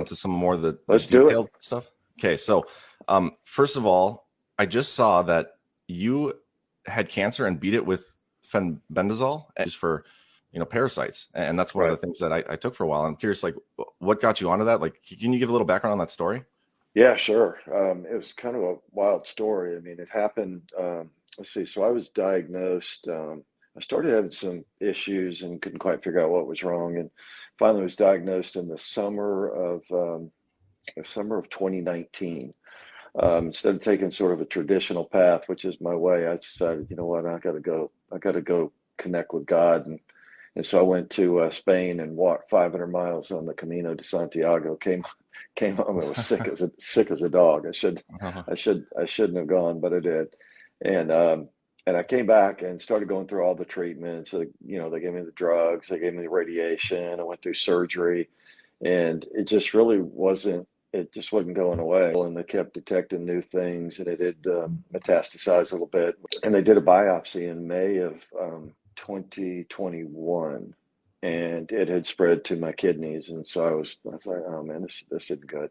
into some more of the Let's do it. detailed stuff? Okay, so first of all, I just saw that you had cancer and beat it with fenbendazole just for parasites, and that's one of Right. the things that I took for a while. I'm curious, like, what got you onto that? Like, can you give a little background on that story? Yeah, sure. It was kind of a wild story. I mean, it happened. Let's see. So I was diagnosed. I started having some issues and couldn't quite figure out what was wrong, and finally was diagnosed in the summer of 2019. Instead of taking sort of a traditional path, which is my way, I decided, you know what, I got to go. I got to go connect with God, and so I went to Spain and walked 500 miles on the Camino de Santiago. Came home and was sick as a dog. Uh-huh. I shouldn't have gone, but I did. And and I came back and started going through all the treatments. They gave me the drugs, they gave me the radiation. I went through surgery, and it just wasn't going away. And they kept detecting new things, and it had metastasized a little bit. And they did a biopsy in May of 2021, and it had spread to my kidneys. And so I was like, oh man, this isn't good.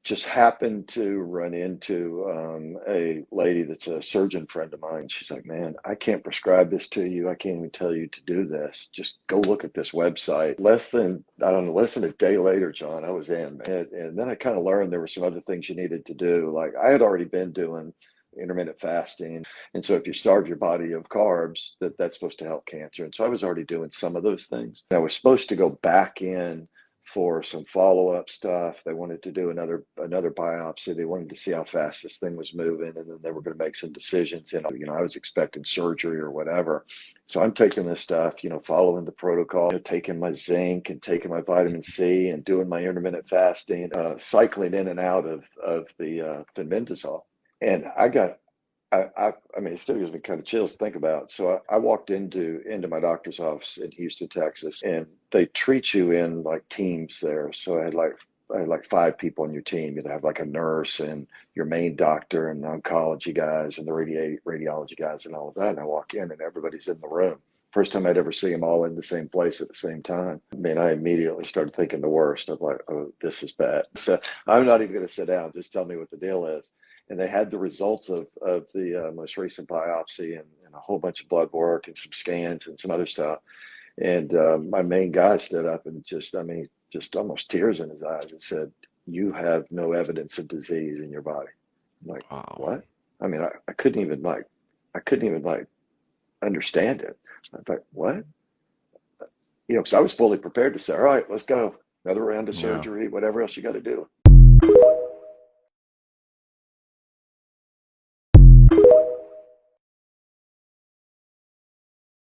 Just happened to run into a lady that's a surgeon friend of mine. She's like, man, I can't prescribe this to you. I can't even tell you to do this. Just go look at this website. Less than a day later, John, I was in. And then I kind of learned there were some other things you needed to do. Like I had already been doing intermittent fasting. And so if you starve your body of carbs, that's supposed to help cancer. And so I was already doing some of those things. And I was supposed to go back in for some follow-up stuff. They wanted to do another biopsy. They wanted to see how fast this thing was moving, and then they were going to make some decisions. And I was expecting surgery or whatever. So I'm taking this stuff, following the protocol, taking my zinc and taking my vitamin C and doing my intermittent fasting, cycling in and out of the fenbendazole. And I mean, it still gives me kind of chills to think about. So I walked into my doctor's office in Houston, Texas, and they treat you in like teams there. So I had like five people on your team. You'd have like a nurse and your main doctor and the oncology guys and the radiology guys and all of that. And I walk in and everybody's in the room. First time I'd ever see them all in the same place at the same time. I mean, I immediately started thinking the worst. I'm like, oh, this is bad. So I'm not even going to sit down. Just tell me what the deal is. And they had the results of the most recent biopsy and a whole bunch of blood work and some scans and some other stuff. And my main guy stood up and just almost tears in his eyes and said, "You have no evidence of disease in your body." I'm like, Wow. what? I mean, I couldn't even like understand it. I thought, what? Because I was fully prepared to say, all right, let's go. Another round of Yeah. surgery, whatever else you got to do.